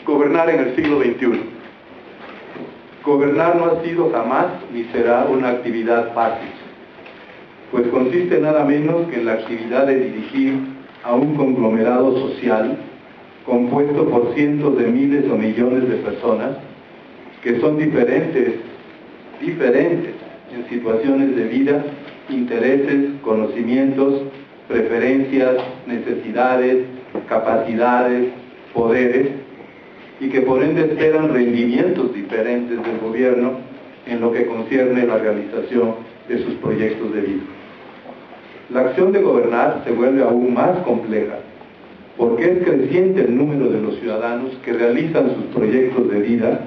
Gobernar en el siglo XXI. Gobernar no ha sido jamás ni será una actividad fácil, pues consiste nada menos que en la actividad de dirigir a un conglomerado social compuesto por cientos de miles o millones de personas que son diferentes en situaciones de vida, intereses, conocimientos, preferencias, necesidades, capacidades, poderes, y que por ende esperan rendimientos diferentes del gobierno en lo que concierne la realización de sus proyectos de vida. La acción de gobernar se vuelve aún más compleja, porque es creciente el número de los ciudadanos que realizan sus proyectos de vida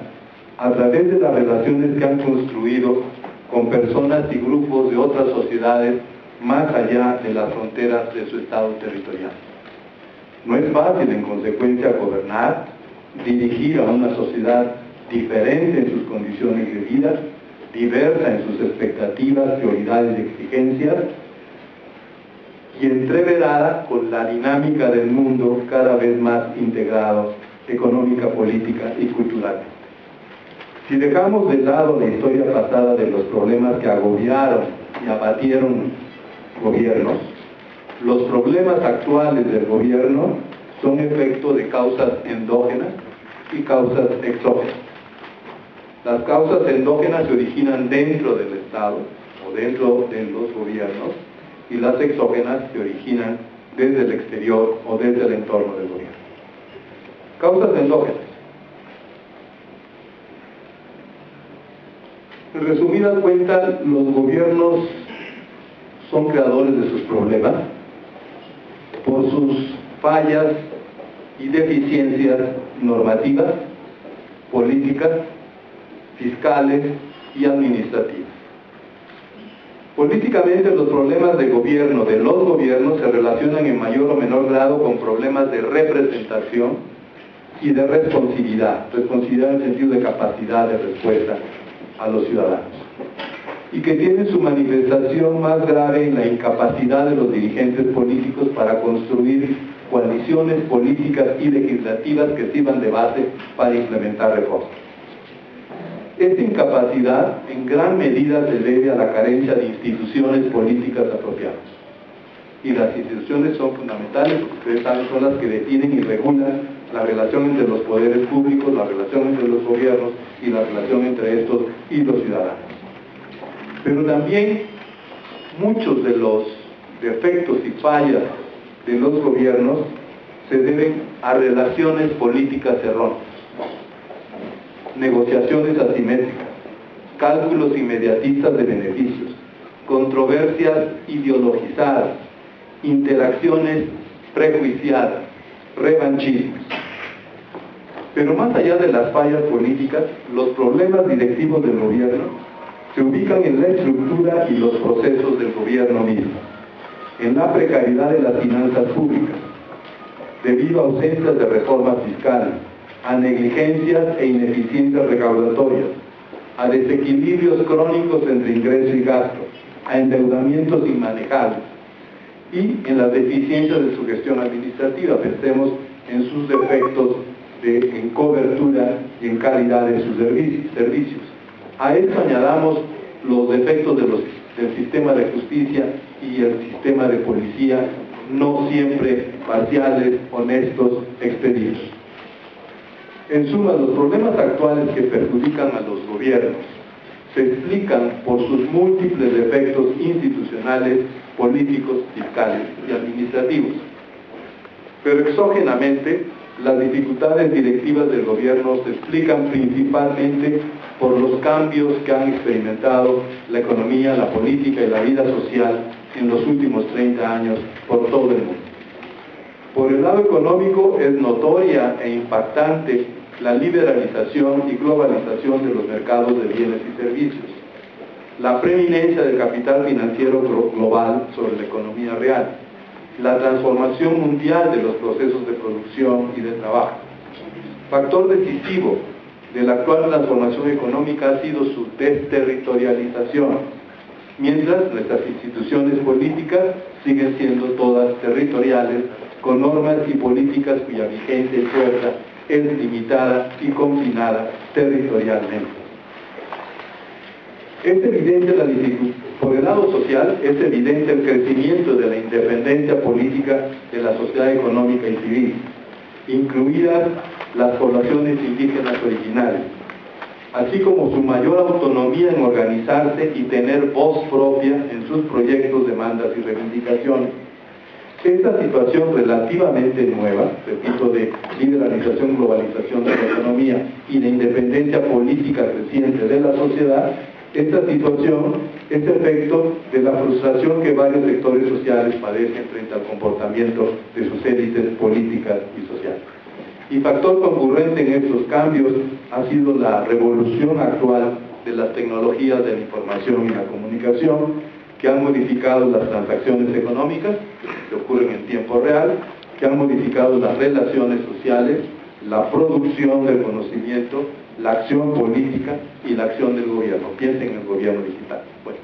a través de las relaciones que han construido con personas y grupos de otras sociedades más allá de las fronteras de su estado territorial. No es fácil, en consecuencia, gobernar, dirigir a una sociedad diferente en sus condiciones de vida, diversa en sus expectativas, prioridades y exigencias, y entreverada con la dinámica del mundo cada vez más integrado económica, política y culturalmente. Si dejamos de lado la historia pasada de los problemas que agobiaron y abatieron gobiernos, los problemas actuales del gobierno son efecto de causas endógenas y causas exógenas. Las causas endógenas se originan dentro del Estado o dentro de los gobiernos, y las exógenas se originan desde el exterior o desde el entorno del gobierno. Causas endógenas. En resumidas cuentas, los gobiernos son creadores de sus problemas por sus fallas y deficiencias normativas, políticas, fiscales y administrativas. Políticamente, los problemas de gobierno de los gobiernos se relacionan en mayor o menor grado con problemas de representación y de responsividad en el sentido de capacidad de respuesta a los ciudadanos, y que tienen su manifestación más grave en la incapacidad de los dirigentes políticos para construir coaliciones políticas y legislativas que sirvan de base para implementar reformas. Esta incapacidad en gran medida se debe a la carencia de instituciones políticas apropiadas. Y las instituciones son fundamentales, porque ustedes saben, son las que definen y regulan la relación entre los poderes públicos, la relación entre los gobiernos y la relación entre estos y los ciudadanos. Pero también muchos de los defectos y fallas de los gobiernos se deben a relaciones políticas erróneas, negociaciones asimétricas, cálculos inmediatistas de beneficios, controversias ideologizadas, interacciones prejuiciadas, revanchismos. Pero más allá de las fallas políticas, los problemas directivos del gobierno se ubican en la estructura y los procesos del gobierno mismo, en la precariedad de las finanzas públicas, debido a ausencias de reformas fiscales, a negligencias e ineficiencias recaudatorias, a desequilibrios crónicos entre ingreso y gasto, a endeudamientos inmanejables y en las deficiencias de su gestión administrativa. Pensemos en sus defectos en cobertura y en calidad de sus servicios. A esto añadamos los defectos del sistema de justicia y el sistema de policía, no siempre parciales, honestos, expeditos. En suma, los problemas actuales que perjudican a los gobiernos se explican por sus múltiples defectos institucionales, políticos, fiscales y administrativos. Pero exógenamente, las dificultades directivas del gobierno se explican principalmente por los cambios que han experimentado la economía, la política y la vida social en los últimos 30 años por todo el mundo. Por el lado económico, es notoria e impactante la liberalización y globalización de los mercados de bienes y servicios, la preeminencia del capital financiero global sobre la economía real, la transformación mundial de los procesos de producción y de trabajo. Factor decisivo de la actual transformación económica ha sido su desterritorialización, mientras nuestras instituciones políticas siguen siendo todas territoriales, con normas y políticas cuya vigencia y fuerza es limitada y confinada territorialmente. Es evidente por el lado social, es evidente el crecimiento de la independencia política de la sociedad económica y civil, incluidas las poblaciones indígenas originales, así como su mayor autonomía en organizarse y tener voz propia en sus proyectos, demandas y reivindicaciones. Esta situación relativamente nueva, repito, de liberalización, globalización de la economía y de independencia política creciente de la sociedad, esta situación es efecto de la frustración que varios sectores sociales padecen frente al comportamiento de sus élites políticas y sociales. Y factor concurrente en estos cambios ha sido la revolución actual de las tecnologías de la información y la comunicación, que han modificado las transacciones económicas que ocurren en tiempo real, que han modificado las relaciones sociales, la producción del conocimiento, la acción política y la acción del gobierno. Piensen en el gobierno digital. Bueno,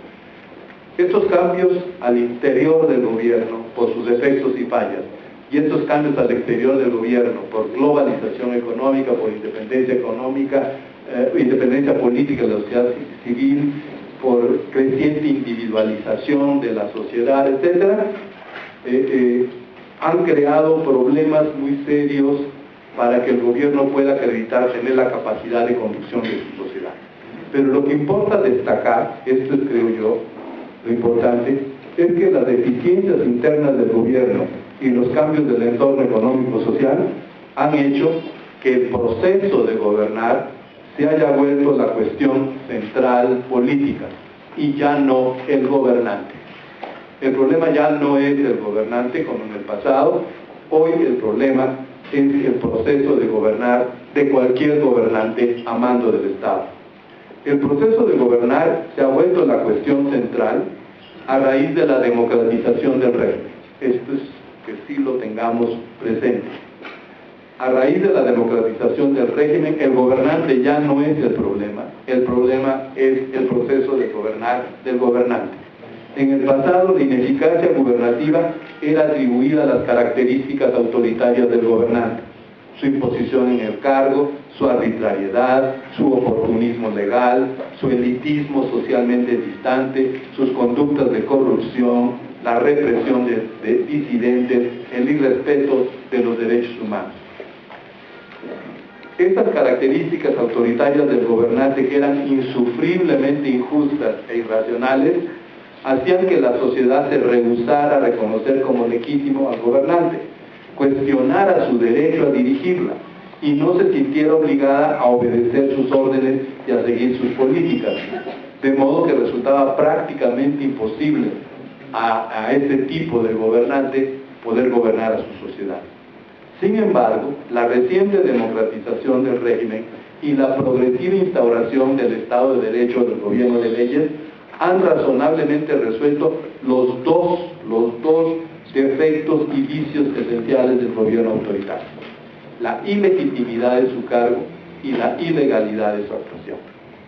estos cambios al interior del gobierno por sus efectos y fallas, y estos cambios al exterior del gobierno por globalización económica, por independencia económica, independencia política de la sociedad civil, por creciente individualización de la sociedad, etc., han creado problemas muy serios para que el gobierno pueda acreditar tener la capacidad de conducción de su sociedad. Pero lo que importa destacar, esto es, creo yo, lo importante, es que las deficiencias internas del gobierno y los cambios del entorno económico-social han hecho que el proceso de gobernar se haya vuelto la cuestión central política y ya no el gobernante. El problema ya no es el gobernante como en el pasado. Hoy el problema es el proceso de gobernar de cualquier gobernante a mando del Estado. El proceso de gobernar se ha vuelto la cuestión central a raíz de la democratización del régimen. Esto es que sí lo tengamos presente. A raíz de la democratización del régimen, el gobernante ya no es el problema es el proceso de gobernar del gobernante. En el pasado, la ineficacia gubernativa era atribuida a las características autoritarias del gobernante, su imposición en el cargo, su arbitrariedad, su oportunismo legal, su elitismo socialmente distante, sus conductas de corrupción, la represión de disidentes, el irrespeto de los derechos humanos. Estas características autoritarias del gobernante, que eran insufriblemente injustas e irracionales, hacían que la sociedad se rehusara a reconocer como legítimo al gobernante, cuestionara su derecho a dirigirla y no se sintiera obligada a obedecer sus órdenes y a seguir sus políticas, de modo que resultaba prácticamente imposible a ese tipo de gobernante poder gobernar a su sociedad. Sin embargo, la reciente democratización del régimen y la progresiva instauración del Estado de Derecho del gobierno de leyes han razonablemente resuelto los dos defectos y vicios esenciales del gobierno autoritario: la ilegitimidad de su cargo y la ilegalidad de su actuación.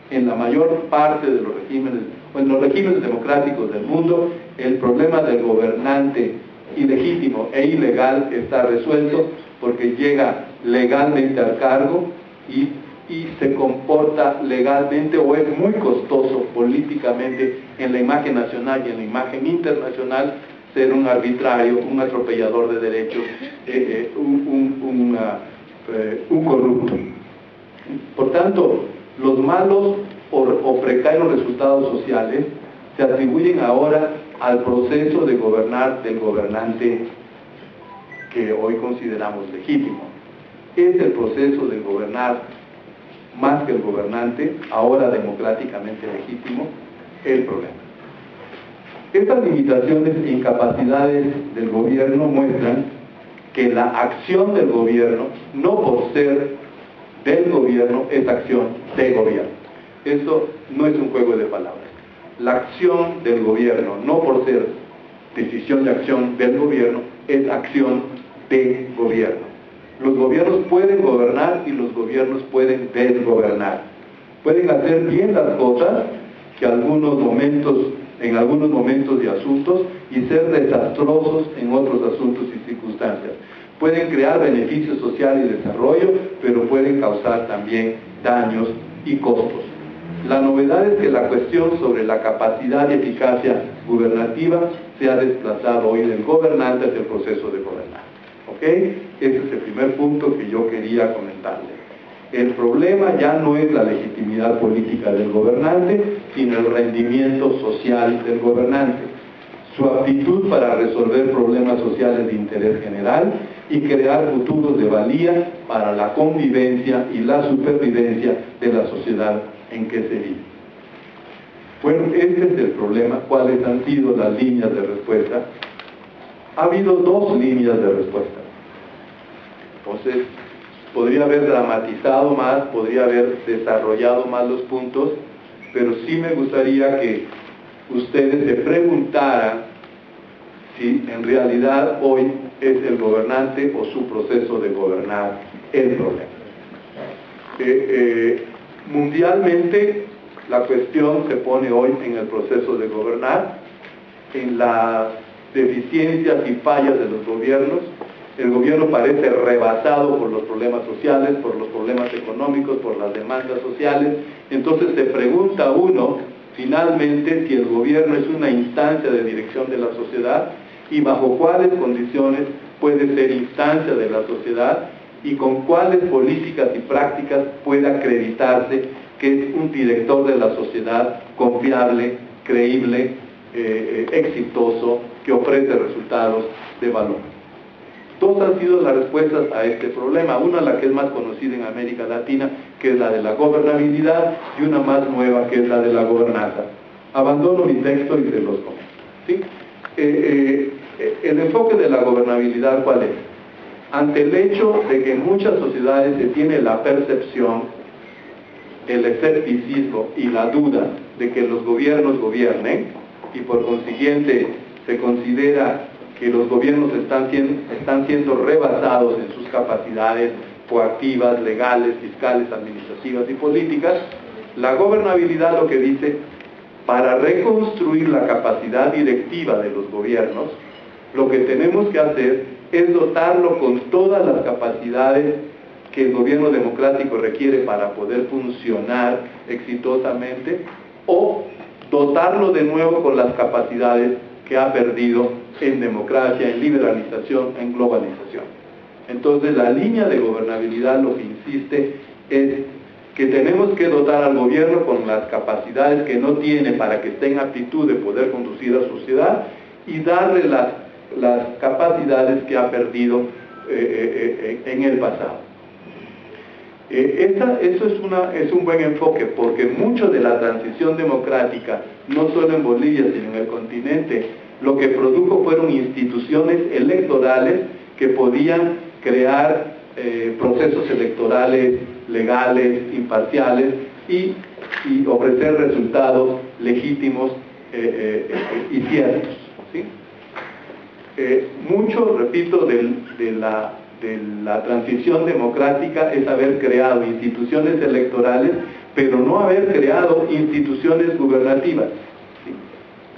En la mayor parte de los regímenes, o en los regímenes democráticos del mundo, el problema del gobernante ilegítimo e ilegal está resuelto porque llega legalmente al cargo y se comporta legalmente, o es muy costoso políticamente en la imagen nacional y en la imagen internacional ser un arbitrario, un atropellador de derechos, un corrupto. Por tanto, los malos o precarios resultados sociales se atribuyen ahora al proceso de gobernar del gobernante que hoy consideramos legítimo. Es el proceso de gobernar más que el gobernante, ahora democráticamente legítimo, el problema. Estas limitaciones e incapacidades del gobierno muestran que la acción del gobierno, no por ser del gobierno, es acción de gobierno. Esto no es un juego de palabras. La acción del gobierno, no por ser decisión de acción del gobierno, es acción de gobierno. Los gobiernos pueden gobernar y los gobiernos pueden desgobernar. Pueden hacer bien las cosas que en algunos momentos y asuntos, y ser desastrosos en otros asuntos y circunstancias. Pueden crear beneficio social y desarrollo, pero pueden causar también daños y costos. La novedad es que la cuestión sobre la capacidad y eficacia gubernativa se ha desplazado hoy del gobernante hacia el proceso de gobernar. ¿Ok? Ese es el primer punto que yo quería comentarles. El problema ya no es la legitimidad política del gobernante, sino el rendimiento social del gobernante, su aptitud para resolver problemas sociales de interés general y crear futuros de valía para la convivencia y la supervivencia de la sociedad en que se vive. Bueno, este es el problema. ¿Cuáles han sido las líneas de respuesta? Ha habido dos líneas de respuesta. Entonces, podría haber dramatizado más, podría haber desarrollado más los puntos, pero sí me gustaría que ustedes se preguntaran si en realidad hoy es el gobernante o su proceso de gobernar el problema. Mundialmente, la cuestión se pone hoy en el proceso de gobernar, en las deficiencias y fallas de los gobiernos. El gobierno parece rebasado por los problemas sociales, por los problemas económicos, por las demandas sociales. Entonces se pregunta uno, finalmente, si el gobierno es una instancia de dirección de la sociedad y bajo cuáles condiciones puede ser instancia de la sociedad y con cuáles políticas y prácticas puede acreditarse que es un director de la sociedad confiable, creíble, exitoso, que ofrece resultados de valor. Dos han sido las respuestas a este problema, una la que es más conocida en América Latina, que es la de la gobernabilidad, y una más nueva, que es la de la gobernanza. Abandono mi texto y se los comento. ¿Sí? El enfoque de la gobernabilidad, ¿cuál es? Ante el hecho de que en muchas sociedades se tiene la percepción, el escepticismo y la duda de que los gobiernos gobiernen, y por consiguiente se considera que los gobiernos están siendo rebasados en sus capacidades coactivas, legales, fiscales, administrativas y políticas, la gobernabilidad lo que dice, para reconstruir la capacidad directiva de los gobiernos, lo que tenemos que hacer es dotarlo con todas las capacidades que el gobierno democrático requiere para poder funcionar exitosamente, o dotarlo de nuevo con las capacidades que ha perdido en democracia, en liberalización, en globalización. Entonces la línea de gobernabilidad lo que insiste es que tenemos que dotar al gobierno con las capacidades que no tiene para que esté en aptitud de poder conducir a la sociedad y darle las capacidades que ha perdido en el pasado. Eso es un buen enfoque, porque mucho de la transición democrática, no solo en Bolivia, sino en el continente, lo que produjo fueron instituciones electorales que podían crear procesos electorales legales, imparciales y ofrecer resultados legítimos y ciertos. ¿Sí? Mucho, repito, de la transición democrática es haber creado instituciones electorales, pero no haber creado instituciones gubernativas. ¿Sí?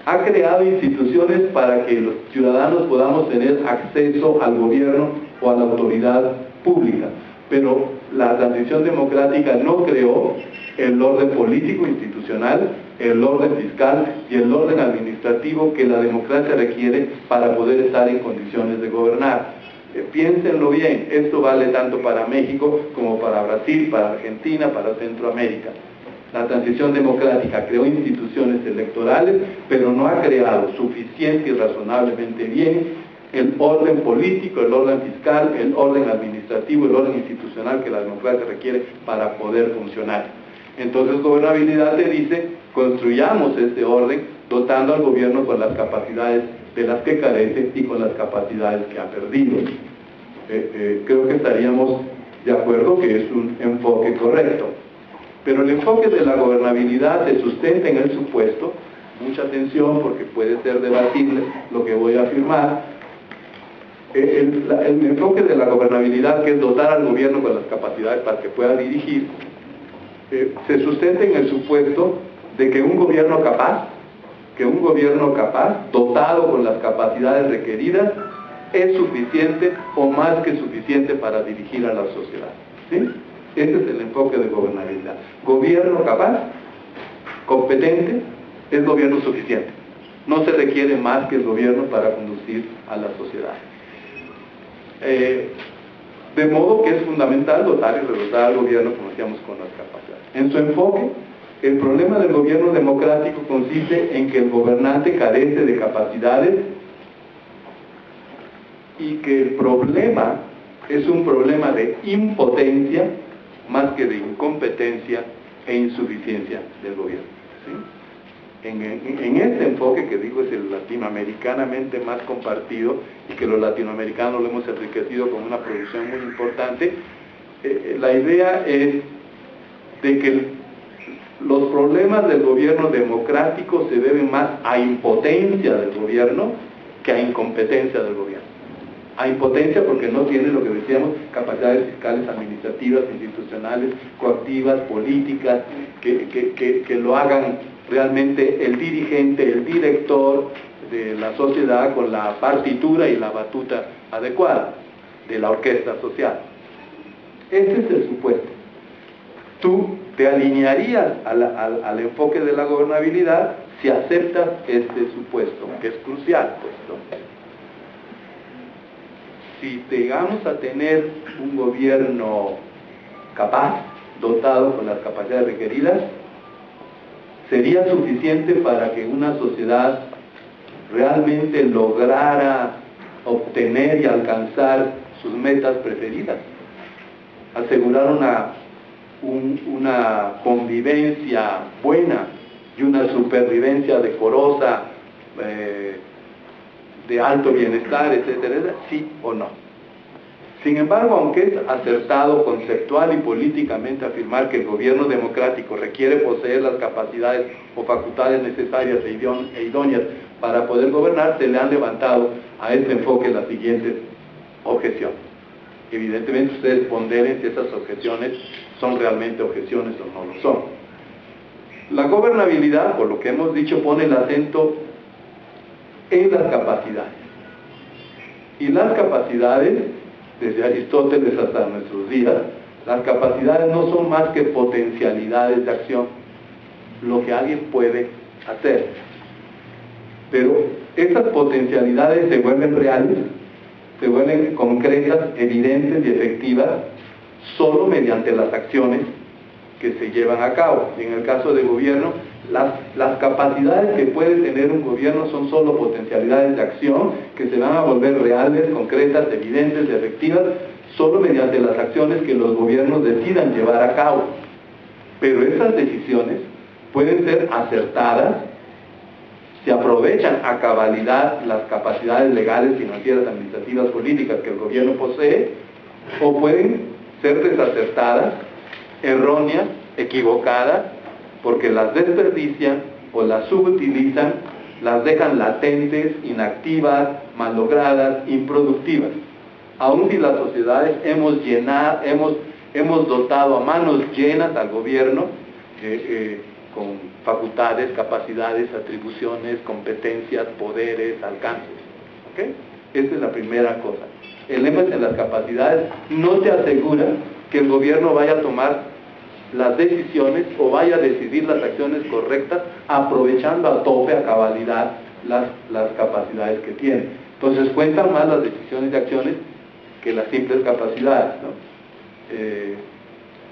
Ha creado instituciones para que los ciudadanos podamos tener acceso al gobierno o a la autoridad pública, pero la transición democrática no creó el orden político institucional, el orden fiscal y el orden administrativo que la democracia requiere para poder estar en condiciones de gobernar. Piénsenlo bien, esto vale tanto para México como para Brasil, para Argentina, para Centroamérica. La transición democrática creó instituciones electorales, pero no ha creado suficiente y razonablemente bien el orden político, el orden fiscal, el orden administrativo, el orden institucional que la democracia requiere para poder funcionar. Entonces, gobernabilidad te dice, construyamos este orden dotando al gobierno con las capacidades de las que carece y con las capacidades que ha perdido. Creo que estaríamos de acuerdo que es un enfoque correcto. Pero el enfoque de la gobernabilidad se sustenta en el supuesto, mucha atención porque puede ser debatible lo que voy a afirmar, el enfoque de la gobernabilidad, que es dotar al gobierno con las capacidades para que pueda dirigir, se sustenta en el supuesto de que un gobierno capaz, dotado con las capacidades requeridas, es suficiente o más que suficiente para dirigir a la sociedad, ¿sí? Ese es el enfoque de gobernabilidad. Gobierno capaz, competente, es gobierno suficiente. No se requiere más que el gobierno para conducir a la sociedad. De modo que es fundamental dotar y redotar al gobierno, como decíamos, con las capacidades. En su enfoque, el problema del gobierno democrático consiste en que el gobernante carece de capacidades y que el problema es un problema de impotencia más que de incompetencia e insuficiencia del gobierno, ¿sí? En este enfoque, que digo es el latinoamericanamente más compartido y que los latinoamericanos lo hemos enriquecido con una producción muy importante, la idea es de que los problemas del gobierno democrático se deben más a impotencia del gobierno que a incompetencia del gobierno. A impotencia porque no tiene, lo que decíamos, capacidades fiscales, administrativas, institucionales, coactivas, políticas, que lo hagan realmente el dirigente, el director de la sociedad con la partitura y la batuta adecuada de la orquesta social. Este es el supuesto. Tú te alinearías al enfoque de la gobernabilidad si aceptas este supuesto, que es crucial, pues, ¿no? Si llegamos a tener un gobierno capaz, dotado con las capacidades requeridas, sería suficiente para que una sociedad realmente lograra obtener y alcanzar sus metas preferidas, asegurar una convivencia buena y una supervivencia decorosa, de alto bienestar, etcétera, sí o no. Sin embargo, aunque es acertado conceptual y políticamente afirmar que el gobierno democrático requiere poseer las capacidades o facultades necesarias e idóneas para poder gobernar, se le han levantado a este enfoque las siguientes objeciones. Evidentemente ustedes ponderen si esas objeciones son realmente objeciones o no lo son. La gobernabilidad, por lo que hemos dicho, pone el acento en las capacidades. Y las capacidades, desde Aristóteles hasta nuestros días, las capacidades no son más que potencialidades de acción, lo que alguien puede hacer. Pero estas potencialidades se vuelven reales, se vuelven concretas, evidentes y efectivas solo mediante las acciones que se llevan a cabo. Y en el caso del gobierno, las capacidades que puede tener un gobierno son solo potencialidades de acción que se van a volver reales, concretas, evidentes y efectivas solo mediante las acciones que los gobiernos decidan llevar a cabo. Pero esas decisiones pueden ser acertadas si aprovechan a cabalidad las capacidades legales, financieras, administrativas, políticas que el gobierno posee, o pueden ser desacertadas, erróneas, equivocadas, porque las desperdician o las subutilizan, las dejan latentes, inactivas, mallogradas, improductivas. Aun si las sociedades hemos dotado a manos llenas al gobierno con facultades, capacidades, atribuciones, competencias, poderes, alcances. ¿Okay? Esta es la primera cosa. El énfasis en las capacidades no te asegura que el gobierno vaya a tomar las decisiones o vaya a decidir las acciones correctas aprovechando a tope, a cabalidad, las capacidades que tiene. Entonces cuentan más las decisiones y acciones que las simples capacidades, ¿no?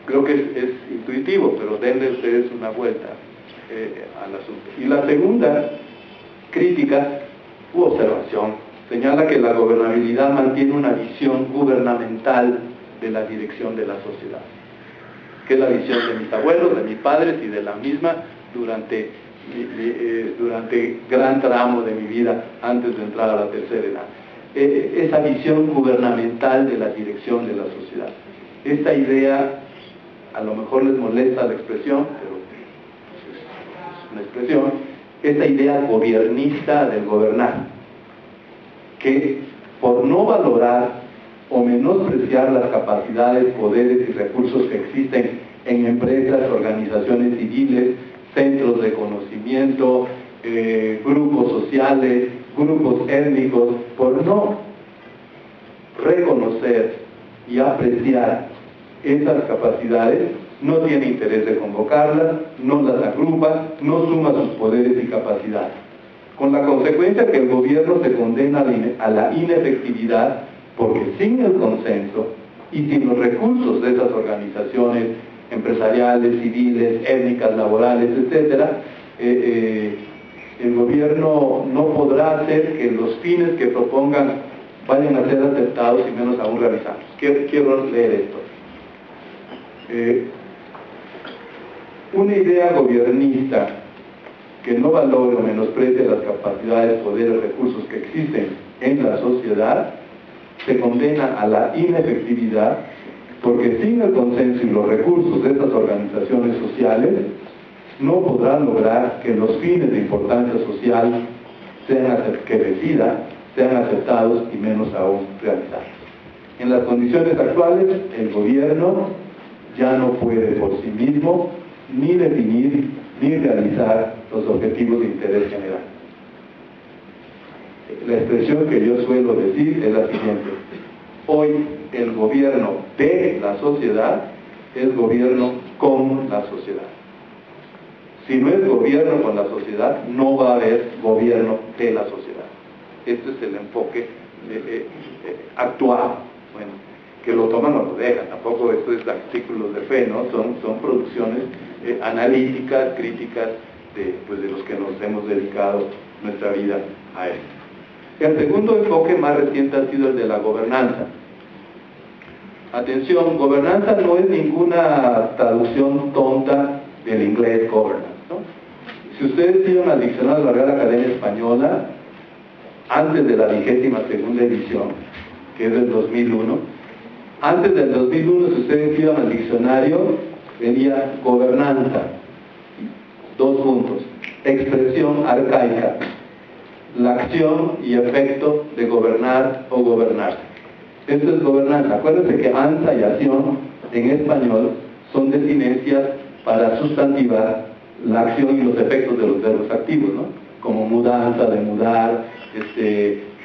Creo que es intuitivo, pero denle ustedes una vuelta al asunto. Y la segunda crítica u observación señala que la gobernabilidad mantiene una visión gubernamental de la dirección de la sociedad, que es la visión de mis abuelos, de mis padres y de la misma durante gran tramo de mi vida antes de entrar a la tercera edad. Esa visión gubernamental de la dirección de la sociedad. Esta idea, a lo mejor les molesta la expresión, pero es una expresión, esta idea gobiernista del gobernar, que por no valorar o menospreciar las capacidades, poderes y recursos que existen en empresas, organizaciones civiles, centros de conocimiento, grupos sociales, grupos étnicos, por no reconocer y apreciar esas capacidades, no tiene interés de convocarlas, no las agrupa, no suma sus poderes y capacidades. Con la consecuencia que el gobierno se condena a la inefectividad, porque sin el consenso y sin los recursos de esas organizaciones empresariales, civiles, étnicas, laborales, etc., el gobierno no podrá hacer que los fines que propongan vayan a ser aceptados y menos aún realizados. Quiero leer esto. Una idea gobernista que no valore o menosprecie las capacidades, poderes, recursos que existen en la sociedad, se condena a la inefectividad, porque sin el consenso y los recursos de estas organizaciones sociales, no podrán lograr que los fines de importancia social sean aceptados y menos aún realizados. En las condiciones actuales, el gobierno ya no puede por sí mismo ni definir ni realizar los objetivos de interés general. La expresión que yo suelo decir es la siguiente: hoy el gobierno de la sociedad es gobierno con la sociedad. Si no es gobierno con la sociedad, no va a haber gobierno de la sociedad. Este es el enfoque actual. Bueno, que lo toman o lo dejan, tampoco esto es artículos de fe, ¿no? Son producciones analíticas, críticas de los que nos hemos dedicado nuestra vida a esto. El segundo enfoque más reciente ha sido el de la gobernanza. Atención, gobernanza no es ninguna traducción tonta del inglés governance, ¿no? Si ustedes tienen al diccionario de la Real Academia Española, antes de la 22ª edición, que es del 2001, antes del 2001, si ustedes iban al diccionario, venía gobernanza, expresión arcaica, la acción y efecto de gobernar o gobernarse. Esto es gobernanza. Acuérdense que ansa y acción en español son desinencias para sustantivar la acción y los efectos de los verbos activos, ¿no? Como mudanza, de mudar,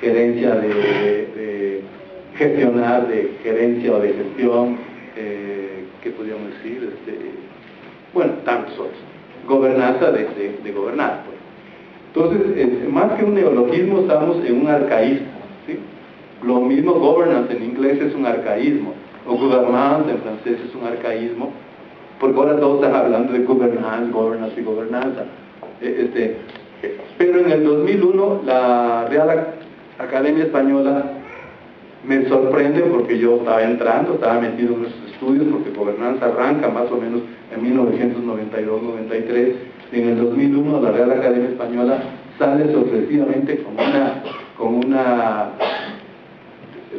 gerencia de gestionar, de gerencia o de gestión, ¿qué podríamos decir? Bueno, tantos otros. Gobernanza de gobernar, pues. Entonces, más que un neologismo, estamos en un arcaísmo, ¿sí? Lo mismo governance en inglés es un arcaísmo, o gouvernance en francés es un arcaísmo, porque ahora todos están hablando de governance y gobernanza. Pero en el 2001, la Real Academia Española me sorprende porque yo estaba metido en esos estudios, porque gobernanza arranca más o menos en 1992-93, y en el 2001 la Real Academia Española sale sorpresivamente con una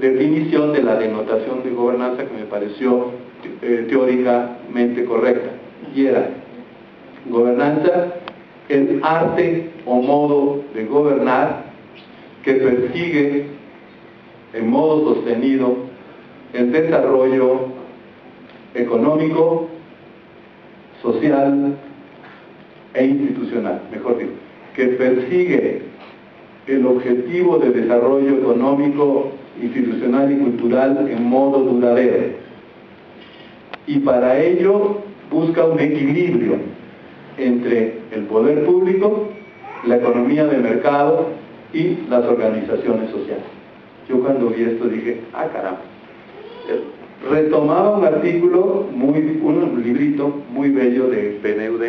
definición de la denotación de gobernanza que me pareció teóricamente correcta, y era: gobernanza, el arte o modo de gobernar que persigue en modo sostenido el desarrollo económico, social e institucional, mejor dicho, que persigue el objetivo de desarrollo económico, institucional y cultural en modo duradero, y para ello busca un equilibrio entre el poder público, la economía de mercado y las organizaciones sociales. Yo cuando vi esto dije, caramba. Retomaba un artículo, un librito muy bello de PNUD,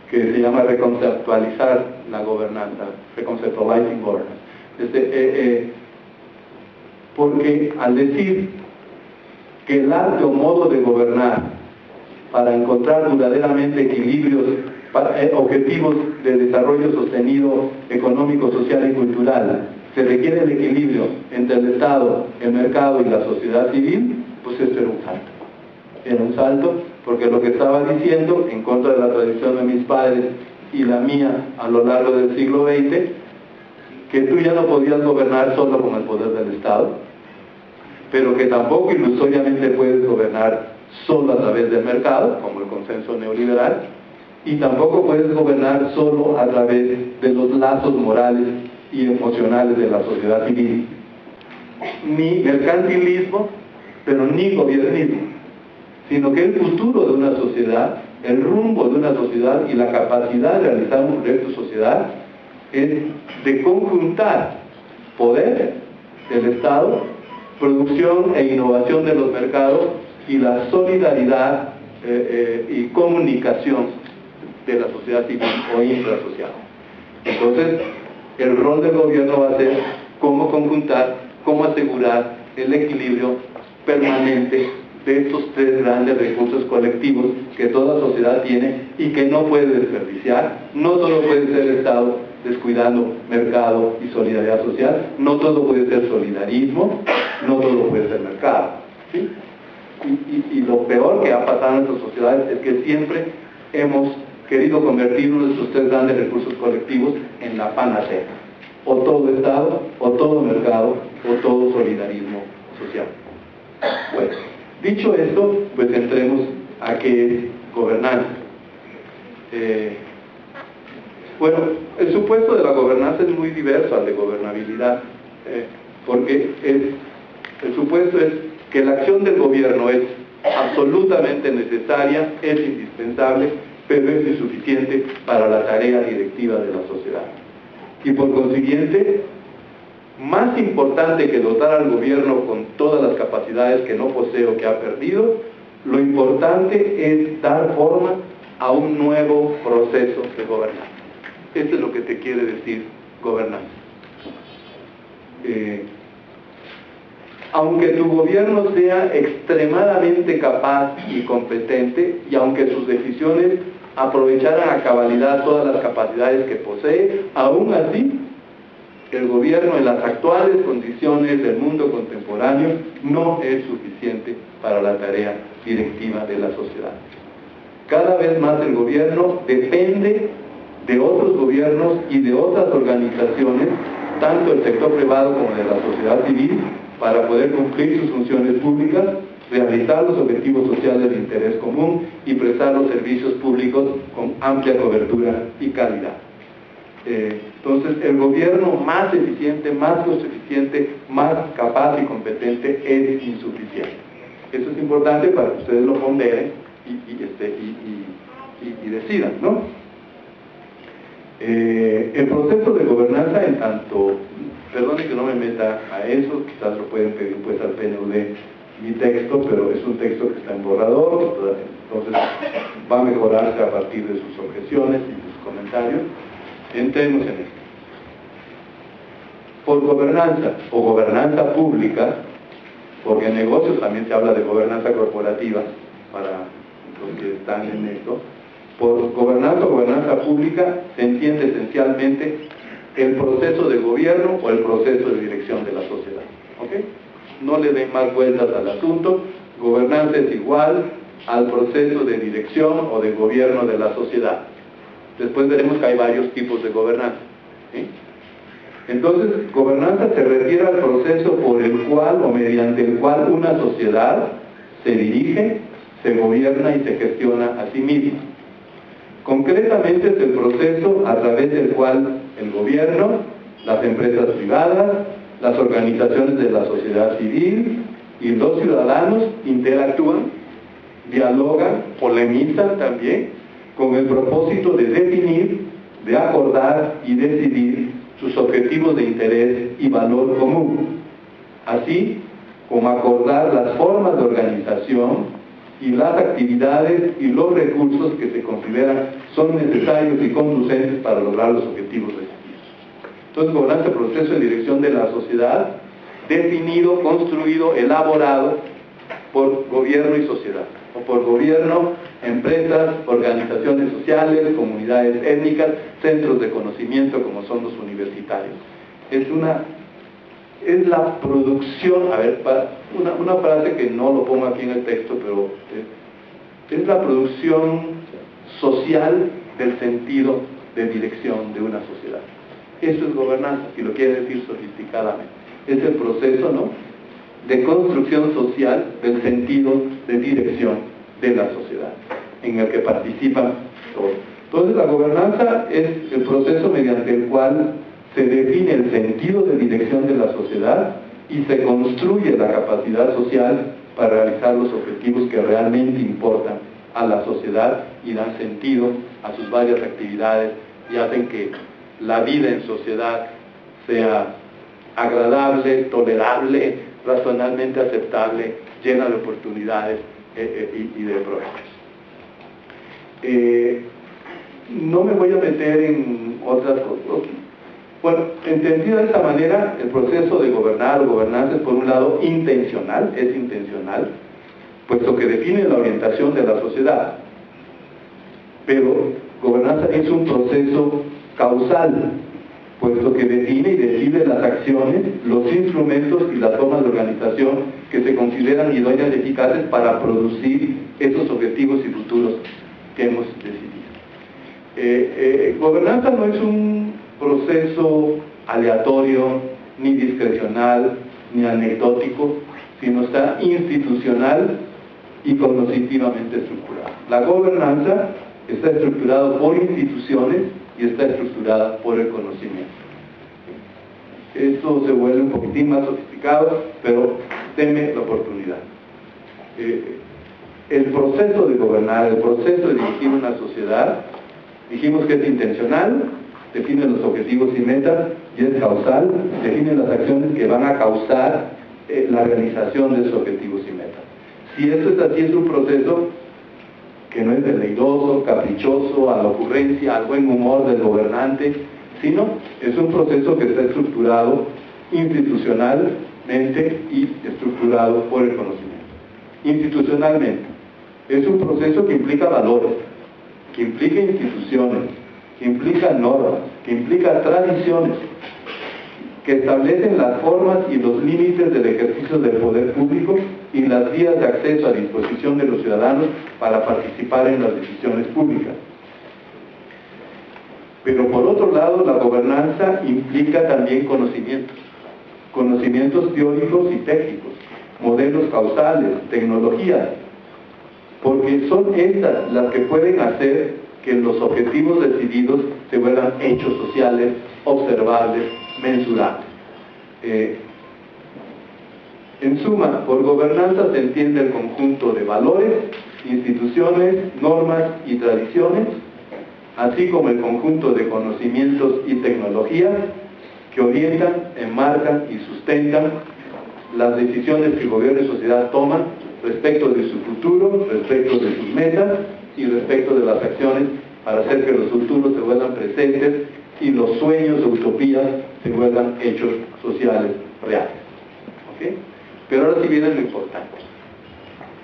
que se llama Reconceptualizar la gobernanza, Reconceptualizing Governance. Porque al decir que el arte o modo de gobernar para encontrar duraderamente equilibrios, objetivos de desarrollo sostenido económico, social y cultural, se requiere el equilibrio entre el Estado, el mercado y la sociedad civil, pues esto era un salto. Era un salto porque lo que estaba diciendo, en contra de la tradición de mis padres y la mía a lo largo del siglo XX, que tú ya no podías gobernar solo con el poder del Estado, pero que tampoco ilusoriamente puedes gobernar solo a través del mercado, como el consenso neoliberal, y tampoco puedes gobernar solo a través de los lazos morales y emocionales de la sociedad civil, ni mercantilismo, pero ni gobiernismo, sino que el futuro de una sociedad, el rumbo de una sociedad y la capacidad de realizar un proyecto social es de conjuntar poder del Estado, producción e innovación de los mercados y la solidaridad y comunicación de la sociedad civil o infrasocial. Entonces, el rol del gobierno va a ser cómo conjuntar, cómo asegurar el equilibrio permanente de estos tres grandes recursos colectivos que toda sociedad tiene y que no puede desperdiciar. No todo puede ser Estado descuidando mercado y solidaridad social, no todo puede ser solidarismo, no todo puede ser mercado, ¿sí? Y lo peor que ha pasado en nuestras sociedades es que siempre hemos querido convertir uno de estos tres grandes recursos colectivos en la panacea, o todo Estado, o todo mercado, o todo solidarismo social. Bueno, dicho esto, pues entremos a qué es gobernanza. Bueno, el supuesto de la gobernanza es muy diverso al de gobernabilidad, porque el supuesto es que la acción del gobierno es absolutamente necesaria, es indispensable, pero es insuficiente para la tarea directiva de la sociedad. Y por consiguiente, más importante que dotar al gobierno con todas las capacidades que no posee o que ha perdido, lo importante es dar forma a un nuevo proceso de gobernanza. Esto es lo que te quiere decir gobernanza. Aunque tu gobierno sea extremadamente capaz y competente, y aunque sus decisiones aprovecharan a cabalidad todas las capacidades que posee, aún así, el gobierno en las actuales condiciones del mundo contemporáneo no es suficiente para la tarea directiva de la sociedad. Cada vez más el gobierno depende de otros gobiernos y de otras organizaciones, tanto del sector privado como de la sociedad civil, para poder cumplir sus funciones públicas, realizar los objetivos sociales de interés común y prestar los servicios públicos con amplia cobertura y calidad. Entonces, el gobierno más eficiente, más costo eficiente, más capaz y competente es insuficiente. Eso es importante para que ustedes lo ponderen y decidan, ¿no? El proceso de gobernanza, en tanto, perdone que no me meta a eso, quizás lo pueden pedir pues al PNUD mi texto, pero es un texto que está en borrador, entonces va a mejorarse a partir de sus objeciones y sus comentarios. Entremos en esto. Por gobernanza o gobernanza pública, porque en negocios también se habla de gobernanza corporativa para los que están en esto. Por gobernanza o gobernanza pública se entiende esencialmente el proceso de gobierno o el proceso de dirección de la sociedad. ¿Okay? No le den más vueltas al asunto. Gobernanza es igual al proceso de dirección o de gobierno de la sociedad. Después veremos que hay varios tipos de gobernanza, ¿sí? Entonces, gobernanza se refiere al proceso por el cual o mediante el cual una sociedad se dirige, se gobierna y se gestiona a sí misma. Concretamente es el proceso a través del cual el gobierno, las empresas privadas, las organizaciones de la sociedad civil y los ciudadanos interactúan, dialogan, polemizan también, con el propósito de definir, de acordar y decidir sus objetivos de interés y valor común, así como acordar las formas de organización y las actividades y los recursos que se consideran son necesarios y conducentes para lograr los objetivos recibidos. Entonces, gobernanza, proceso de dirección de la sociedad, definido, construido, elaborado por gobierno y sociedad, o por gobierno, empresas, organizaciones sociales, comunidades étnicas, centros de conocimiento como son los universitarios. Es la producción, a ver, una frase que no lo pongo aquí en el texto, pero es la producción social del sentido de dirección de una sociedad. Eso es gobernanza, si lo quiere decir sofisticadamente. Es el proceso, ¿no?, de construcción social del sentido de dirección de la sociedad, en el que participan todos. Entonces, la gobernanza es el proceso mediante el cual se define el sentido de dirección de la sociedad y se construye la capacidad social para realizar los objetivos que realmente importan a la sociedad y dan sentido a sus varias actividades y hacen que la vida en sociedad sea agradable, tolerable, razonablemente aceptable, llena de oportunidades y de progresos. No me voy a meter en otras cosas. Bueno, entendido de esta manera, el proceso de gobernar o gobernanza es, por un lado, intencional, es intencional, puesto que define la orientación de la sociedad. Pero gobernanza es un proceso causal, puesto que define y decide las acciones, los instrumentos y las formas de organización que se consideran idóneas y eficaces para producir esos objetivos y futuros que hemos decidido. Gobernanza no es un proceso aleatorio, ni discrecional, ni anecdótico, sino está institucional y cognitivamente estructurado. La gobernanza está estructurada por instituciones y está estructurada por el conocimiento. Esto se vuelve un poquitín más sofisticado, pero denme la oportunidad. El proceso de gobernar, el proceso de dirigir una sociedad, dijimos que es intencional, define los objetivos y metas, y es causal, define las acciones que van a causar la realización de esos objetivos y metas. Si esto es así, es un proceso que no es deleidoso, caprichoso, a la ocurrencia, al buen humor del gobernante, sino es un proceso que está estructurado institucionalmente y estructurado por el conocimiento. Institucionalmente, es un proceso que implica valores, que implica instituciones, que implica normas, que implica tradiciones, que establecen las formas y los límites del ejercicio del poder público y las vías de acceso a disposición de los ciudadanos para participar en las decisiones públicas. Pero por otro lado, la gobernanza implica también conocimientos teóricos y técnicos, modelos causales, tecnologías, porque son estas las que pueden hacer que los objetivos decididos se vuelvan hechos sociales, observables, mensurables. En suma, por gobernanza se entiende el conjunto de valores, instituciones, normas y tradiciones, así como el conjunto de conocimientos y tecnologías que orientan, enmarcan y sustentan las decisiones que el gobierno y sociedad toman respecto de su futuro, respecto de sus metas y respecto de las acciones para hacer que los futuros se vuelvan presentes y los sueños o utopías se vuelvan hechos sociales reales. ¿Okay? Pero ahora sí viene lo importante.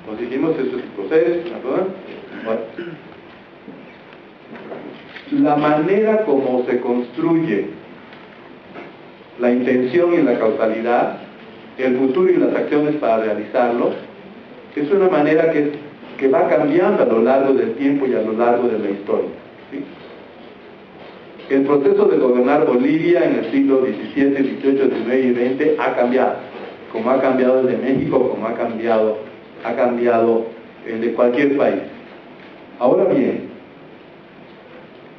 Nos dijimos, esto es el proceso, ¿verdad? Bueno. La manera como se construye la intención y la causalidad, el futuro y las acciones para realizarlo, es una manera que va cambiando a lo largo del tiempo y a lo largo de la historia. ¿Sí? El proceso de gobernar Bolivia en el siglo XVII, XVIII, XIX y XX ha cambiado, como ha cambiado el de México, como ha cambiado el de cualquier país. Ahora bien,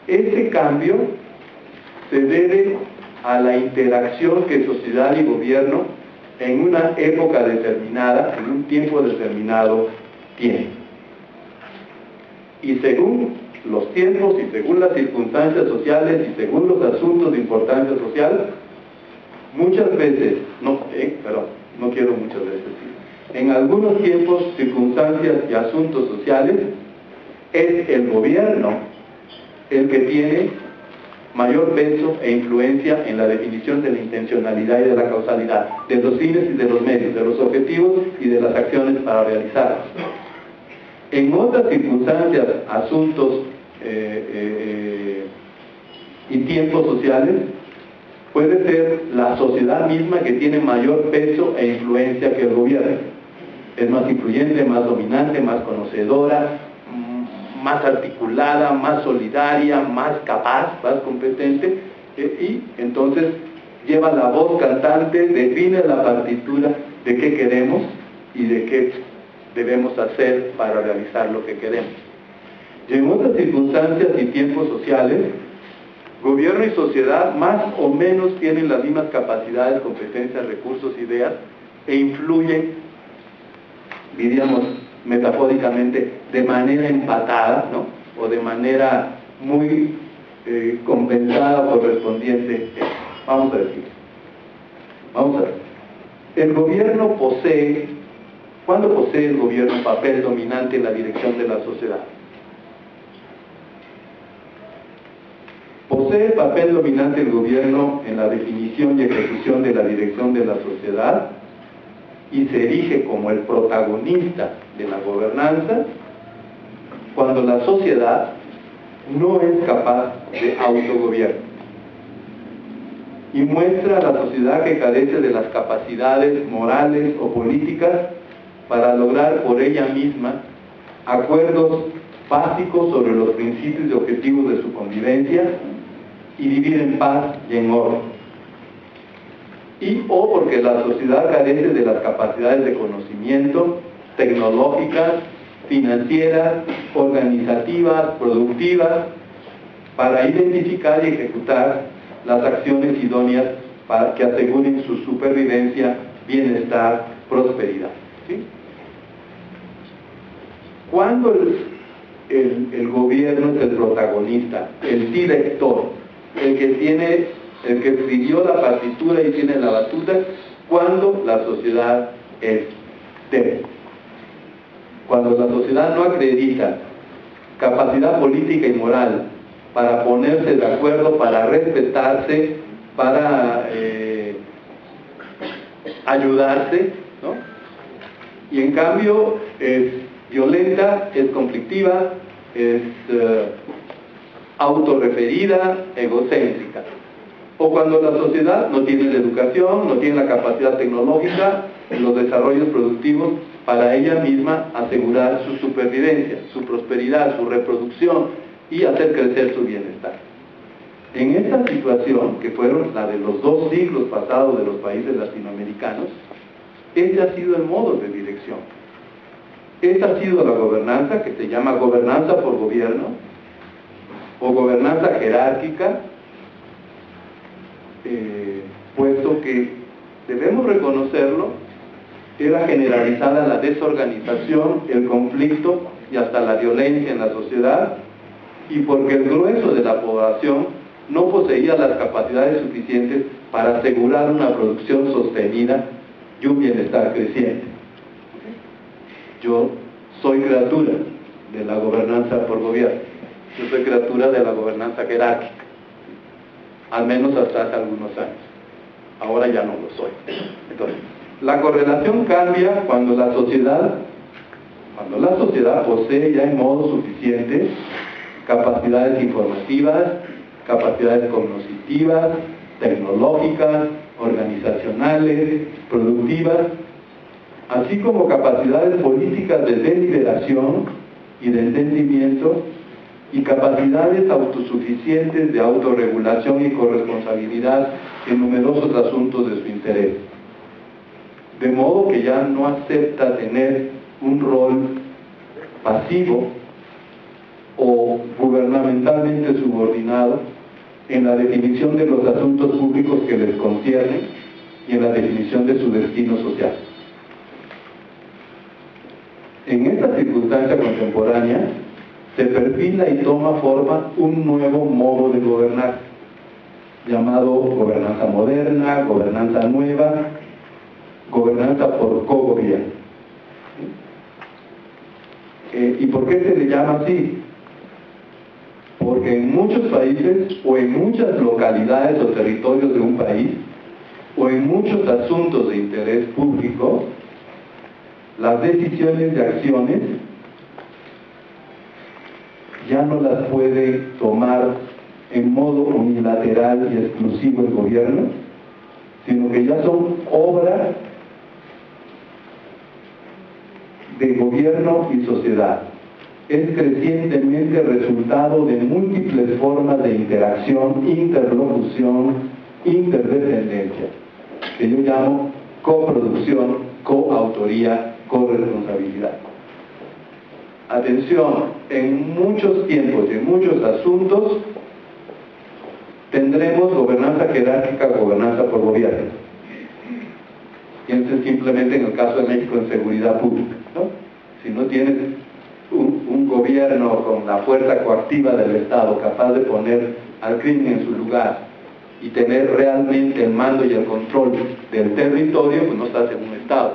este cambio se debe a la interacción que sociedad y gobierno en una época determinada, en un tiempo determinado, tienen. Y según los tiempos y según las circunstancias sociales y según los asuntos de importancia social, muchas veces, no quiero muchas veces decir, en algunos tiempos, circunstancias y asuntos sociales, es el gobierno el que tiene mayor peso e influencia en la definición de la intencionalidad y de la causalidad, de los fines y de los medios, de los objetivos y de las acciones para realizarlos. En otras circunstancias, asuntos y tiempos sociales, puede ser la sociedad misma que tiene mayor peso e influencia que el gobierno. Es más influyente, más dominante, más conocedora, más articulada, más solidaria, más capaz, más competente, y entonces lleva la voz cantante, define la partitura de qué queremos y de qué debemos hacer para realizar lo que queremos. Y en otras circunstancias y tiempos sociales, Gobierno y sociedad más o menos tienen las mismas capacidades, competencias, recursos, ideas, e influyen, diríamos metafóricamente, de manera empatada, ¿no? O de manera muy compensada o correspondiente. Vamos a decir. Vamos a ver. El gobierno posee, ¿cuándo posee el gobierno un papel dominante en la dirección de la sociedad? Posee papel dominante el gobierno en la definición y ejecución de la dirección de la sociedad y se erige como el protagonista de la gobernanza cuando la sociedad no es capaz de autogobierno y muestra a la sociedad que carece de las capacidades morales o políticas para lograr por ella misma acuerdos básicos sobre los principios y objetivos de su convivencia y vivir en paz y en orden. Y o porque la sociedad carece de las capacidades de conocimiento, tecnológicas, financieras, organizativas, productivas, para identificar y ejecutar las acciones idóneas para que aseguren su supervivencia, bienestar, prosperidad. ¿Sí? Cuando el gobierno es el protagonista, el director, el que escribió la partitura y tiene la batuta, cuando la sociedad es débil. Cuando la sociedad no acredita capacidad política y moral para ponerse de acuerdo, para respetarse, para ayudarse, ¿no? Y en cambio es violenta, es conflictiva, es autorreferida, egocéntrica. O cuando la sociedad no tiene la educación, no tiene la capacidad tecnológica, los desarrollos productivos para ella misma asegurar su supervivencia, su prosperidad, su reproducción y hacer crecer su bienestar. En esta situación, que fueron la de los 2 siglos pasados de los países latinoamericanos, ese ha sido el modo de dirección. Esta ha sido la gobernanza, que se llama gobernanza por gobierno, o gobernanza jerárquica, puesto que debemos reconocerlo, era generalizada la desorganización, el conflicto y hasta la violencia en la sociedad, y porque el grueso de la población no poseía las capacidades suficientes para asegurar una producción sostenida y un bienestar creciente. Yo soy criatura de la gobernanza por gobierno, yo soy criatura de la gobernanza jerárquica, al menos hasta hace algunos años. Ahora ya no lo soy. Entonces, la correlación cambia cuando la sociedad posee ya en modo suficiente capacidades informativas, capacidades cognitivas, tecnológicas, organizacionales, productivas, así como capacidades políticas de deliberación y de entendimiento y capacidades autosuficientes de autorregulación y corresponsabilidad en numerosos asuntos de su interés. De modo que ya no acepta tener un rol pasivo o gubernamentalmente subordinado en la definición de los asuntos públicos que les conciernen y en la definición de su destino social. En esta circunstancia contemporánea se perfila y toma forma un nuevo modo de gobernar, llamado gobernanza moderna, gobernanza nueva, gobernanza por cogobierno. ¿Y por qué se le llama así? Porque en muchos países o en muchas localidades o territorios de un país o en muchos asuntos de interés público, las decisiones y acciones ya no las puede tomar en modo unilateral y exclusivo el gobierno, sino que ya son obra de gobierno y sociedad. Es crecientemente resultado de múltiples formas de interacción, interlocución, interdependencia, que yo llamo coproducción, coautoría, corresponsabilidad. Atención, en muchos tiempos y en muchos asuntos, Tendremos gobernanza jerárquica, gobernanza por gobierno. Piensen simplemente en el caso de México en seguridad pública, ¿no? Si no tienes un gobierno con la fuerza coactiva del Estado capaz de poner al crimen en su lugar y tener realmente el mando y el control del territorio, pues no estás en un Estado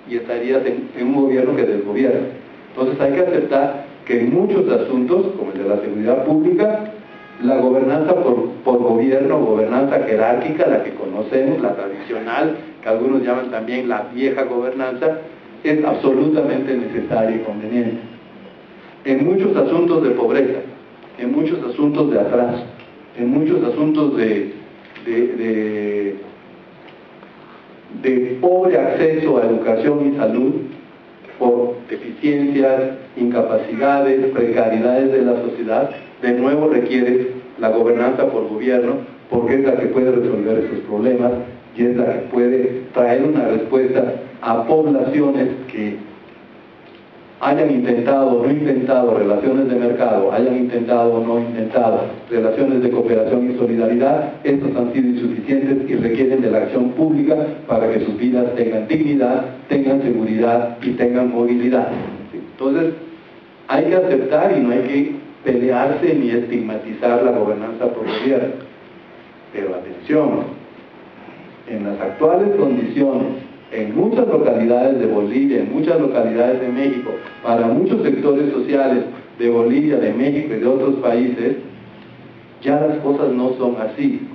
y estarías en un gobierno que desgobierna. Entonces hay que aceptar que en muchos asuntos, como el de la seguridad pública, la gobernanza por gobierno, gobernanza jerárquica, la que conocemos, la tradicional, que algunos llaman también la vieja gobernanza, es absolutamente necesaria y conveniente. En muchos asuntos de pobreza, en muchos asuntos de atraso, en muchos asuntos de pobre acceso a educación y salud, por deficiencias, incapacidades, precariedades de la sociedad, de nuevo requiere la gobernanza por gobierno, porque es la que puede resolver esos problemas y es la que puede traer una respuesta a poblaciones que hayan intentado o no intentado relaciones de mercado, hayan intentado o no intentado relaciones de cooperación y solidaridad. Estos han sido insuficientes y requieren de la acción pública para que sus vidas tengan dignidad, tengan seguridad y tengan movilidad. Entonces, hay que aceptar y no hay que pelearse ni estigmatizar la gobernanza por gobierno. Pero atención, en las actuales condiciones, en muchas localidades de Bolivia, en muchas localidades de México, para muchos sectores sociales de Bolivia, de México y de otros países, ya las cosas no son así.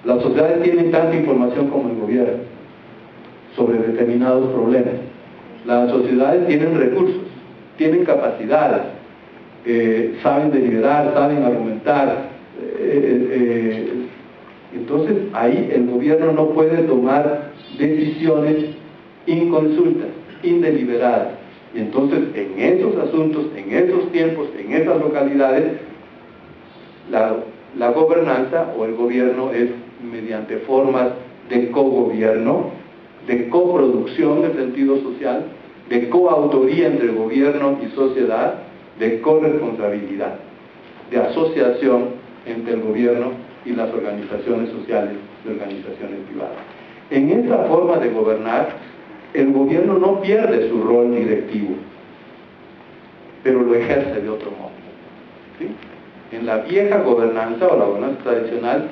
Las sociedades tienen tanta información como el gobierno sobre determinados problemas. Las sociedades tienen recursos, tienen capacidades, saben deliberar, saben argumentar. Entonces ahí el gobierno no puede tomar decisiones inconsultas, indeliberadas. Y entonces en esos asuntos, en esos tiempos, en esas localidades, la gobernanza o el gobierno es mediante formas de cogobierno, de coproducción de sentido social, de coautoría entre gobierno y sociedad, de corresponsabilidad, de asociación entre el gobierno y las organizaciones sociales y organizaciones privadas. En esta forma de gobernar, el gobierno no pierde su rol directivo, pero lo ejerce de otro modo. ¿Sí? En la vieja gobernanza o la gobernanza tradicional,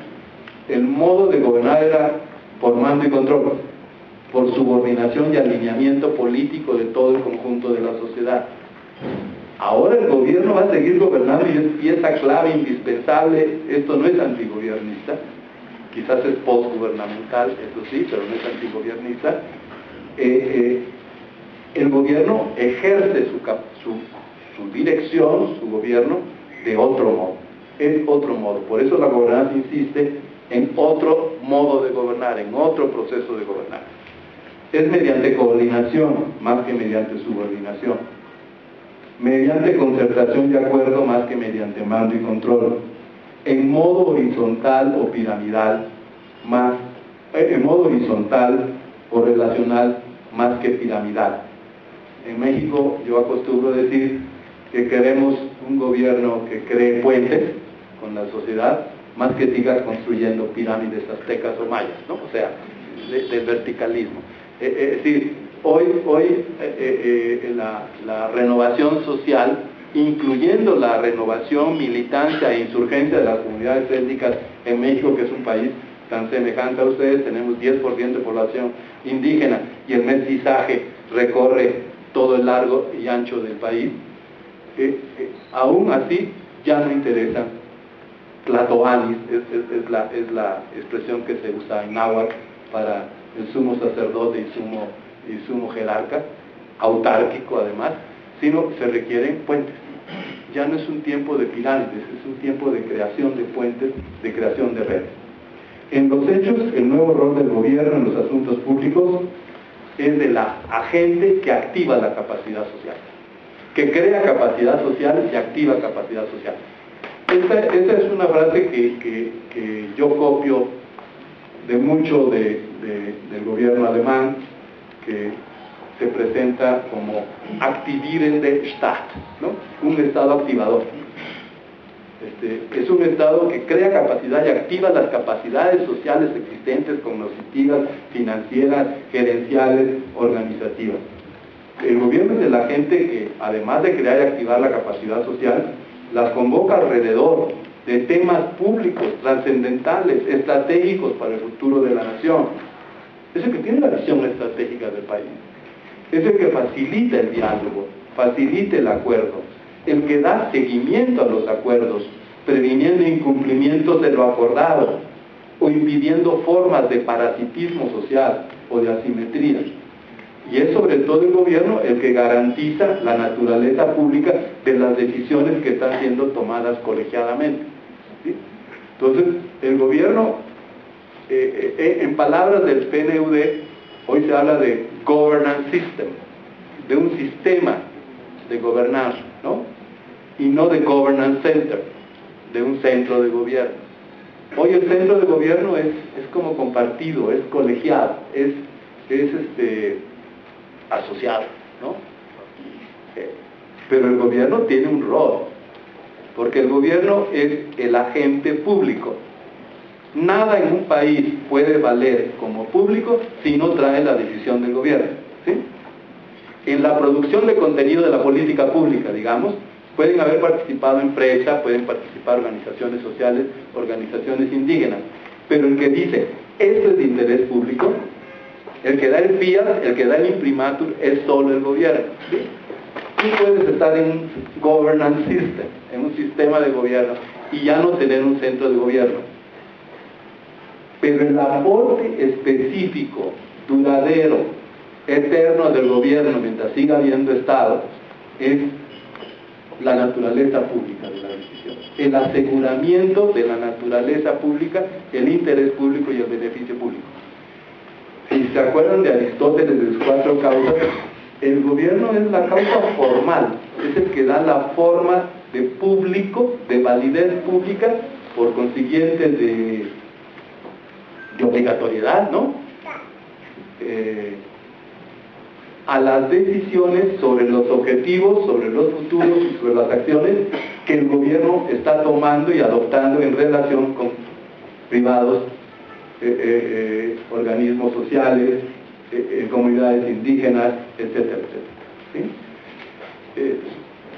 el modo de gobernar era por mando y control, por subordinación y alineamiento político de todo el conjunto de la sociedad. Ahora el gobierno va a seguir gobernando y es pieza clave, indispensable. Esto no es antigobiernista, quizás es postgubernamental, eso sí, pero no es antigobiernista. El gobierno ejerce su dirección, su gobierno, de otro modo. Es otro modo. Por eso la gobernanza insiste en otro modo de gobernar, en otro proceso de gobernar. Es mediante coordinación más que mediante subordinación, mediante concertación y acuerdo más que mediante mando y control, en modo horizontal o piramidal más, en modo horizontal o relacional más que piramidal. En México yo acostumbro decir que queremos un gobierno que cree puentes con la sociedad, más que sigas construyendo pirámides aztecas o mayas, ¿no? O sea, del verticalismo. Es decir, hoy la renovación social, incluyendo la renovación, militancia e insurgencia de las comunidades étnicas en México, que es un país tan semejante a ustedes, tenemos 10% de población indígena y el mestizaje recorre todo el largo y ancho del país, aún así ya no interesan tlatoanis, es la expresión que se usa en náhuatl para el sumo sacerdote y sumo jerarca, autárquico además, sino se requieren puentes. Ya no es un tiempo de pirámides, es un tiempo de creación de puentes, de creación de redes. En los hechos, el nuevo rol del gobierno en los asuntos públicos es de la agente que activa la capacidad social, que crea capacidad social y activa capacidad social. Esa es una frase que yo copio de mucho del gobierno alemán, que se presenta como aktivierende Staat, ¿no? Un Estado activador. Es un Estado que crea capacidad y activa las capacidades sociales existentes, cognitivas, financieras, gerenciales, organizativas. El gobierno es de la gente que, además de crear y activar la capacidad social, las convoca alrededor de temas públicos, trascendentales, estratégicos para el futuro de la nación. Es el que tiene la visión estratégica del país. Es el que facilita el diálogo, facilita el acuerdo, el que da seguimiento a los acuerdos, previniendo incumplimientos de lo acordado o impidiendo formas de parasitismo social o de asimetría. Y es sobre todo el gobierno el que garantiza la naturaleza pública de las decisiones que están siendo tomadas colegiadamente, ¿sí? Entonces, el gobierno, en palabras del PNUD, hoy se habla de governance system, de un sistema de gobernar, ¿no? Y no de governance center, de un centro de gobierno. Hoy el centro de gobierno es como compartido, es colegiado, es asociado, ¿no? Pero el gobierno tiene un rol, porque el gobierno es el agente público. Nada en un país puede valer como público si no trae la decisión del gobierno, ¿sí? En la producción de contenido de la política pública, digamos, pueden haber participado empresas, pueden participar organizaciones sociales, organizaciones indígenas, pero el que dice, esto es de interés público, el que da el PIAS, el que da el imprimatur, es solo el gobierno, ¿sí? Tú puedes estar en un governance system, en un sistema de gobierno, y ya no tener un centro de gobierno. Pero el aporte específico, duradero, eterno del gobierno, mientras siga habiendo Estado, es la naturaleza pública de la decisión, el aseguramiento de la naturaleza pública, el interés público y el beneficio público. Si se acuerdan de Aristóteles de sus 4 causas, el gobierno es la causa formal, es el que da la forma de público, de validez pública, por consiguiente de obligatoriedad, ¿no? A las decisiones sobre los objetivos, sobre los futuros y sobre las acciones que el gobierno está tomando y adoptando en relación con privados, organismos sociales, comunidades indígenas, etcétera, etcétera, ¿sí?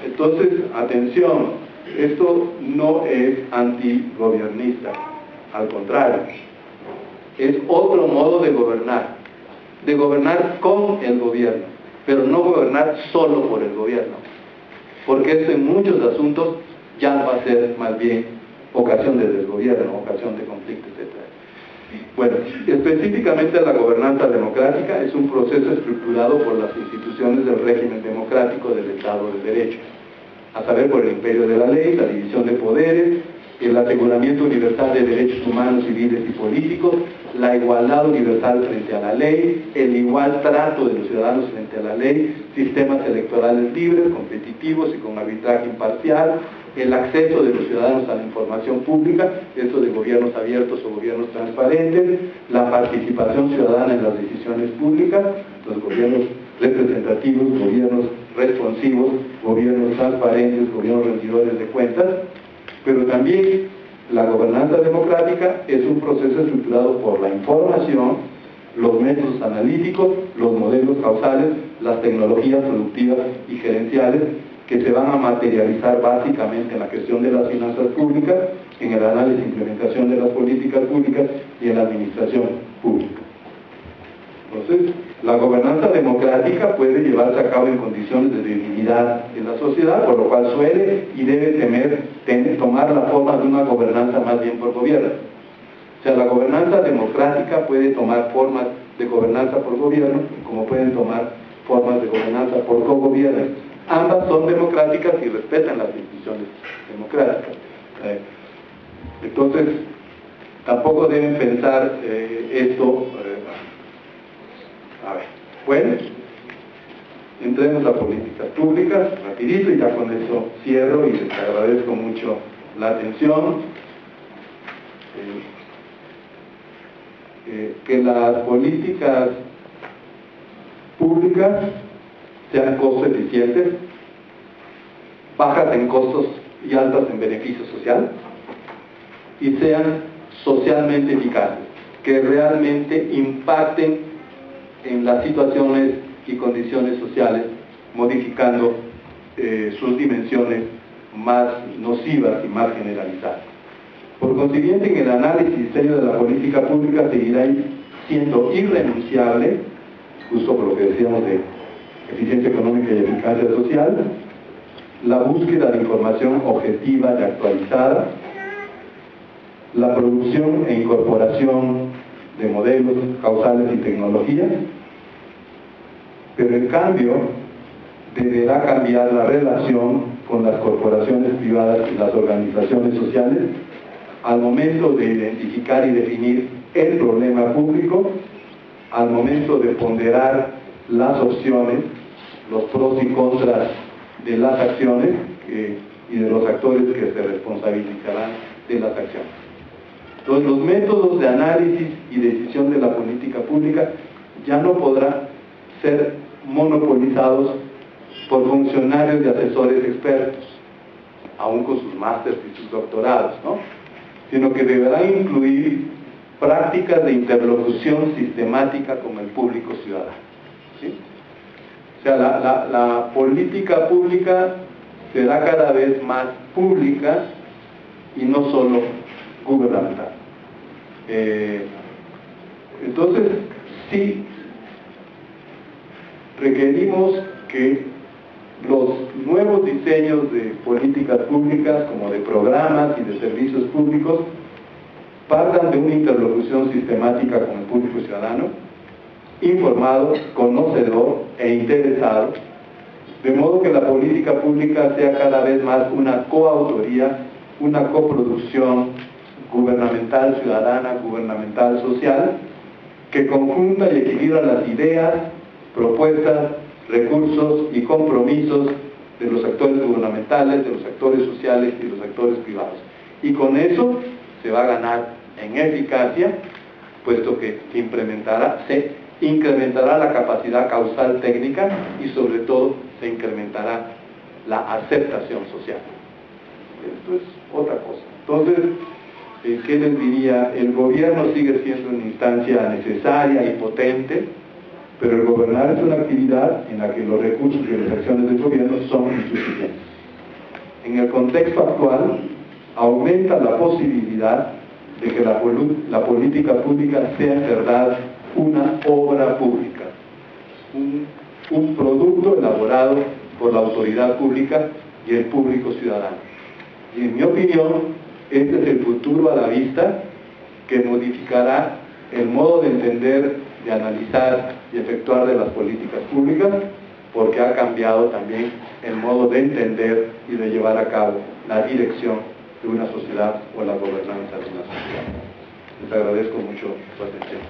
Entonces, atención, esto no es antigobernista, al contrario, es otro modo de gobernar con el gobierno, pero no gobernar solo por el gobierno, porque esto en muchos asuntos ya va a ser más bien ocasión de desgobierno, ocasión de conflicto, etc. Bueno, específicamente la gobernanza democrática es un proceso estructurado por las instituciones del régimen democrático del Estado de Derecho, a saber, por el imperio de la ley, la división de poderes, el aseguramiento universal de derechos humanos, civiles y políticos, la igualdad universal frente a la ley, el igual trato de los ciudadanos frente a la ley, sistemas electorales libres, competitivos y con arbitraje imparcial, el acceso de los ciudadanos a la información pública, eso de gobiernos abiertos o gobiernos transparentes, la participación ciudadana en las decisiones públicas, los gobiernos representativos, gobiernos responsivos, gobiernos transparentes, gobiernos rendidores de cuentas. Pero también la gobernanza democrática es un proceso estructurado por la información, los métodos analíticos, los modelos causales, las tecnologías productivas y gerenciales que se van a materializar básicamente en la gestión de las finanzas públicas, en el análisis e implementación de las políticas públicas y en la administración pública. Entonces, la gobernanza democrática puede llevarse a cabo en condiciones de debilidad en la sociedad, por lo cual suele y debe tomar la forma de una gobernanza más bien por gobierno. O sea, la gobernanza democrática puede tomar formas de gobernanza por gobierno, como pueden tomar formas de gobernanza por cogobierno. Ambas son democráticas y respetan las instituciones democráticas. Entonces, tampoco deben pensar esto... A ver, bueno, entremos a políticas públicas, rapidito, y ya con eso cierro y les agradezco mucho la atención. Que las políticas públicas sean costo eficientes, bajas en costos y altas en beneficio social, y sean socialmente eficaces, que realmente impacten en las situaciones y condiciones sociales, modificando sus dimensiones más nocivas y más generalizadas. Por consiguiente, en el análisis y diseño de la política pública seguirá siendo irrenunciable, justo por lo que decíamos de eficiencia económica y eficacia social, la búsqueda de información objetiva y actualizada, la producción e incorporación de modelos causales y tecnologías, pero en cambio deberá cambiar la relación con las corporaciones privadas y las organizaciones sociales al momento de identificar y definir el problema público, al momento de ponderar las opciones, los pros y contras de las acciones y de los actores que se responsabilizarán de las acciones. Entonces, los métodos de análisis y decisión de la política pública ya no podrán ser monopolizados por funcionarios y asesores expertos, aún con sus másteres y sus doctorados, ¿no? Sino que deberán incluir prácticas de interlocución sistemática con el público ciudadano, ¿sí? O sea, la política pública será cada vez más pública y no solo gubernamental. Entonces, sí requerimos que los nuevos diseños de políticas públicas, como de programas y de servicios públicos, partan de una interlocución sistemática con el público ciudadano, informado, conocedor e interesado, de modo que la política pública sea cada vez más una coautoría, una coproducción gubernamental ciudadana, gubernamental social, que conjunta y equilibra las ideas, propuestas, recursos y compromisos de los actores gubernamentales, de los actores sociales y de los actores privados. Y con eso se va a ganar en eficacia, puesto que se incrementará la capacidad causal técnica y sobre todo se incrementará la aceptación social. Esto es otra cosa. Entonces, ¿qué les diría? El gobierno sigue siendo una instancia necesaria y potente, pero el gobernar es una actividad en la que los recursos y las acciones del gobierno son insuficientes. En el contexto actual, aumenta la posibilidad de que la política pública sea en verdad una obra pública, un producto elaborado por la autoridad pública y el público ciudadano. Y en mi opinión, este es el futuro a la vista que modificará el modo de entender, de analizar y efectuar de las políticas públicas, porque ha cambiado también el modo de entender y de llevar a cabo la dirección de una sociedad o la gobernanza de una sociedad. Les agradezco mucho su atención.